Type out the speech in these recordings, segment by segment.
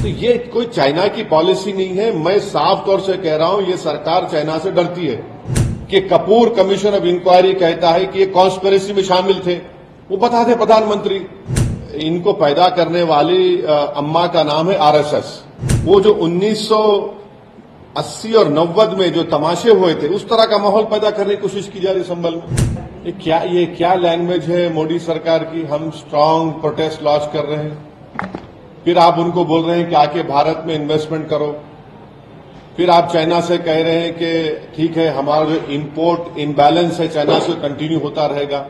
तो ये कोई चाइना की पॉलिसी नहीं है। मैं साफ तौर से कह रहा हूं, ये सरकार चाइना से डरती है कि कपूर कमीशन ऑफ इंक्वायरी कहता है कि ये कॉन्स्पिरेसी में शामिल थे। वो बता दे प्रधानमंत्री, इनको पैदा करने वाली अम्मा का नाम है आरएसएस। वो जो 1980 और 90 में जो तमाशे हुए थे, उस तरह का माहौल पैदा करने की कोशिश की जा रही संभल में। ये क्या लैंग्वेज है मोदी सरकार की? हम स्ट्रांग प्रोटेस्ट लॉन्च कर रहे हैं, फिर आप उनको बोल रहे हैं कि आके भारत में इन्वेस्टमेंट करो, फिर आप चाइना से कह रहे हैं कि ठीक है, हमारा जो इंपोर्ट इम्बैलेंस है चाइना से कंटिन्यू होता रहेगा।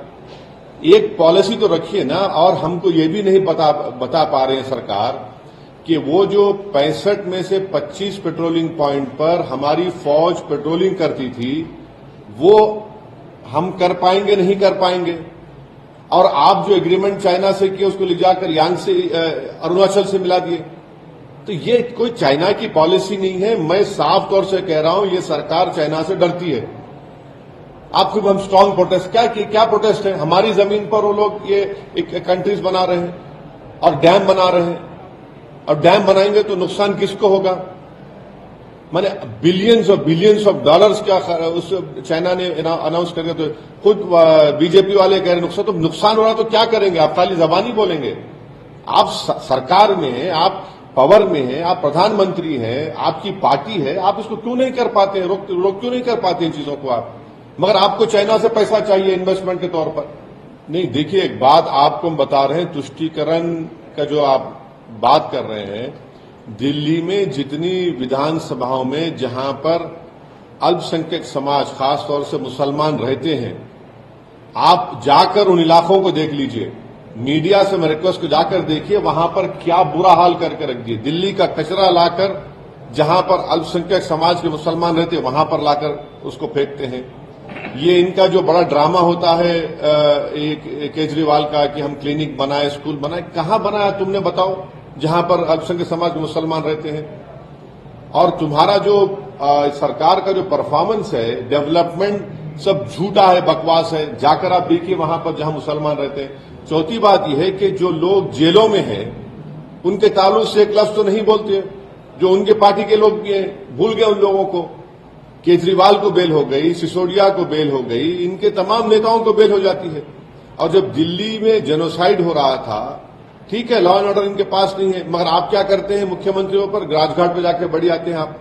एक पॉलिसी तो रखिए ना। और हमको ये भी नहीं बता पा रहे हैं सरकार कि वो जो 65 में से 25 पेट्रोलिंग पॉइंट पर हमारी फौज पेट्रोलिंग करती थी, वो हम कर पाएंगे नहीं कर पाएंगे। और आप जो एग्रीमेंट चाइना से किए उसको ले जाकर यांगसे अरुणाचल से मिला दिए। तो ये कोई चाइना की पॉलिसी नहीं है। मैं साफ तौर से कह रहा हूं, ये सरकार चाइना से डरती है। आप फिर हम स्ट्रांग प्रोटेस्ट क्या प्रोटेस्ट है? हमारी जमीन पर वो लोग ये एक कंट्रीज बना रहे हैं और डैम बना रहे हैं, और डैम बनाएंगे तो नुकसान किसको होगा? माने बिलियंस ऑफ डॉलर्स का उस चाइना ने अनाउंस करके, तो खुद बीजेपी वाले कह रहे नुकसान हो रहा तो क्या करेंगे? आप खाली जबानी बोलेंगे। आप सरकार में हैं, आप पावर में हैं, आप प्रधानमंत्री हैं, आपकी पार्टी है, आप इसको क्यों नहीं कर पाते हैं? रोक क्यों नहीं कर पाते इन चीजों को आप? मगर आपको चाइना से पैसा चाहिए इन्वेस्टमेंट के तौर पर। नहीं, देखिए, एक बात आपको हम बता रहे हैं, तुष्टीकरण का जो आप बात कर रहे हैं, दिल्ली में जितनी विधानसभाओं में जहां पर अल्पसंख्यक समाज, खासतौर से मुसलमान रहते हैं, आप जाकर उन इलाकों को देख लीजिए। मीडिया से मैं रिक्वेस्ट को जाकर देखिए, वहां पर क्या बुरा हाल करके रख दिए। दिल्ली का कचरा लाकर जहां पर अल्पसंख्यक समाज के मुसलमान रहते हैं, वहां पर लाकर उसको फेंकते हैं। ये इनका जो बड़ा ड्रामा होता है एक केजरीवाल का कि हम क्लिनिक बनाए, स्कूल बनाए, कहां बनाया तुमने बताओ, जहां पर अल्पसंख्यक समाज के मुसलमान रहते हैं। और तुम्हारा जो सरकार का जो परफॉर्मेंस है, डेवलपमेंट सब झूठा है, बकवास है। जाकर आप देखिए वहां पर जहां मुसलमान रहते हैं। चौथी बात यह है कि जो लोग जेलों में हैं, उनके ताल्लुक से एक लफ्ज तो नहीं बोलते। जो उनके पार्टी के लोग भी हैं, भूल गए उन लोगों को। केजरीवाल को बेल हो गई, सिसोदिया को बेल हो गई, इनके तमाम नेताओं को बेल हो जाती है। और जब दिल्ली में जेनोसाइड हो रहा था, ठीक है, लॉ एंड ऑर्डर इनके पास नहीं है, मगर आप क्या करते हैं? मुख्यमंत्रियों पर राजघाट पर जाकर बड़ी आते हैं आप।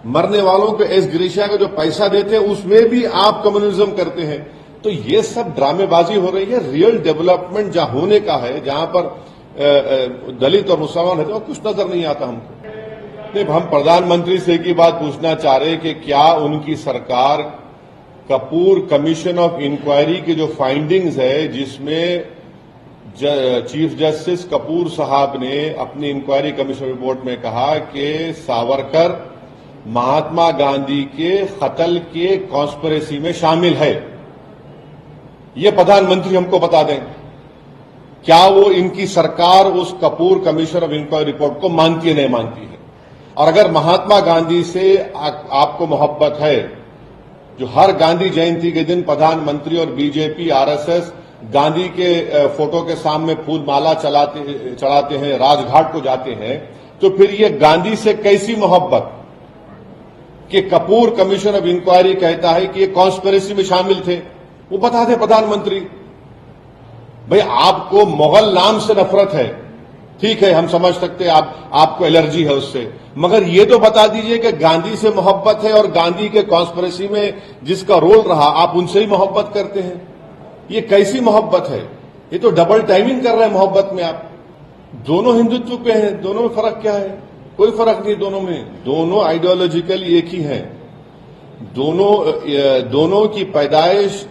मरने वालों को एस ग्रीशिया को जो पैसा देते हैं, उसमें भी आप कम्युनिज्म करते हैं। तो ये सब ड्रामेबाजी हो रही है। रियल डेवलपमेंट जहां होने का है, जहां पर दलित और मुसलमान रहते हैं, कुछ नजर नहीं आता हमको। नहीं, हम प्रधानमंत्री से एक ही बात पूछना चाह रहे हैं कि क्या उनकी सरकार कपूर कमीशन ऑफ इंक्वायरी के जो फाइंडिंग्स है, जिसमें चीफ जस्टिस कपूर साहब ने अपनी इंक्वायरी कमीशन रिपोर्ट में कहा कि सावरकर महात्मा गांधी के कत्ल के कॉन्स्पिरेसी में शामिल है, ये प्रधानमंत्री हमको बता दें। क्या वो इनकी सरकार उस Kapoor commission of inquiry report को मानती है, नहीं मानती है? और अगर महात्मा गांधी से आपको मोहब्बत है, जो हर गांधी जयंती के दिन प्रधानमंत्री और बीजेपी, आरएसएस गांधी के फोटो के सामने फूल माला चढ़ाते हैं, राजघाट को जाते हैं, तो फिर ये गांधी से कैसी मोहब्बत कि कपूर कमीशन ऑफ इंक्वायरी कहता है कि ये कॉन्स्पिरेसी में शामिल थे? वो बता दे प्रधानमंत्री। भाई, आपको मुगल नाम से नफरत है, ठीक है, हम समझ सकते हैं, आपको एलर्जी है उससे, मगर ये तो बता दीजिए कि गांधी से मोहब्बत है और गांधी के कॉन्स्पिरेसी में जिसका रोल रहा, आप उनसे ही मोहब्बत करते हैं। ये कैसी मोहब्बत है? ये तो डबल टाइमिंग कर रहे हैं मोहब्बत में आप। दोनों हिंदुत्व पे हैं, दोनों में फर्क क्या है? कोई फर्क नहीं दोनों में। दोनों आइडियोलॉजिकली एक ही हैं। दोनों की पैदाइश,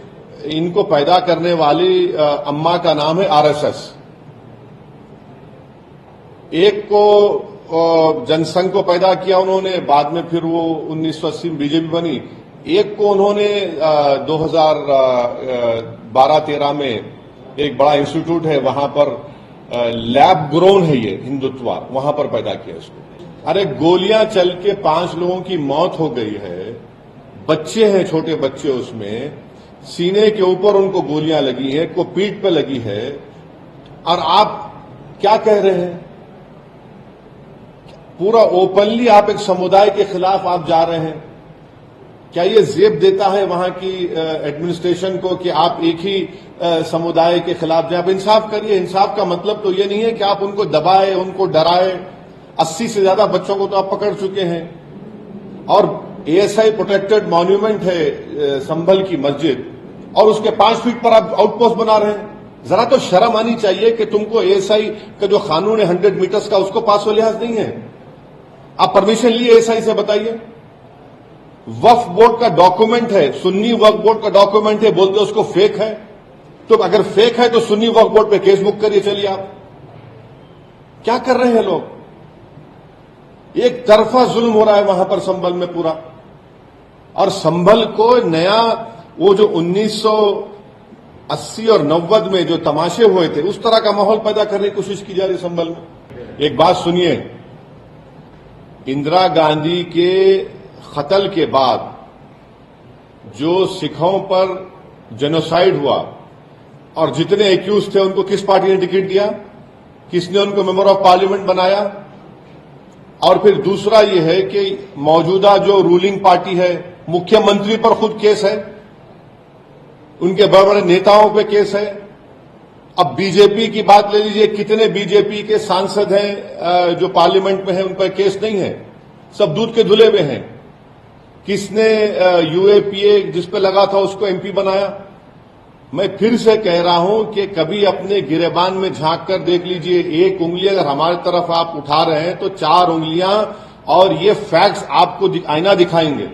इनको पैदा करने वाली अम्मा का नाम है आरएसएस। एक को जनसंघ को पैदा किया उन्होंने, बाद में फिर वो 1980 में बीजेपी बनी। एक को उन्होंने 2012-13 में एक बड़ा इंस्टीट्यूट है, वहां पर लैब ग्रोन है ये हिंदुत्व, वहां पर पैदा किया इसको। अरे, गोलियां चल के 5 लोगों की मौत हो गई है, बच्चे हैं, छोटे बच्चे, उसमें सीने के ऊपर उनको गोलियां लगी है, को पीठ पे लगी है, और आप क्या कह रहे हैं? पूरा ओपनली आप एक समुदाय के खिलाफ आप जा रहे हैं। क्या ये जेब देता है वहां की एडमिनिस्ट्रेशन को कि आप एक ही समुदाय के खिलाफ जाए? आप इंसाफ करिए। इंसाफ का मतलब तो ये नहीं है कि आप उनको दबाए, उनको डराए। 80 से ज्यादा बच्चों को तो आप पकड़ चुके हैं और एएसआई प्रोटेक्टेड मॉन्यूमेंट है संभल की मस्जिद, और उसके 5 फीट पर आप आउटपोस्ट बना रहे हैं। जरा तो शर्म आनी चाहिए कि तुमको एएसआई का जो कानून है 100 मीटर्स का, उसको पास व लिहाज नहीं है। आप परमिशन लिए एएसआई से? बताइए। वक्फ बोर्ड का डॉक्यूमेंट है, सुन्नी वक्फ बोर्ड का डॉक्यूमेंट है, बोलते उसको फेक है। तो अगर फेक है तो सुन्नी वक्फ बोर्ड पे केस बुक करिए। चलिए, आप क्या कर रहे हैं लोग? एक तरफा जुल्म हो रहा है वहां पर संभल में पूरा। और संभल को नया वो जो 1980 और 90 में जो तमाशे हुए थे, उस तरह का माहौल पैदा करने की कोशिश की जा रही है संभल में। एक बात सुनिए, इंदिरा गांधी के कत्ल के बाद जो सिखों पर जेनोसाइड हुआ और जितने एक्यूज थे उनको किस पार्टी ने टिकट दिया? किसने उनको मेंबर ऑफ पार्लियामेंट बनाया? और फिर दूसरा ये है कि मौजूदा जो रूलिंग पार्टी है, मुख्यमंत्री पर खुद केस है, उनके बड़े बड़े नेताओं पे केस है। अब बीजेपी की बात ले लीजिए, कितने बीजेपी के सांसद हैं जो पार्लियामेंट में हैं, उन पर केस नहीं है, सब दूध के धुले हुए हैं। किसने यूएपीए जिस पे लगा था उसको एमपी बनाया? मैं फिर से कह रहा हूं कि कभी अपने गिरेबान में झांक कर देख लीजिए। एक उंगली अगर हमारी तरफ आप उठा रहे हैं तो 4 उंगलियां और ये फैक्ट्स आपको आईना दिखाएंगे।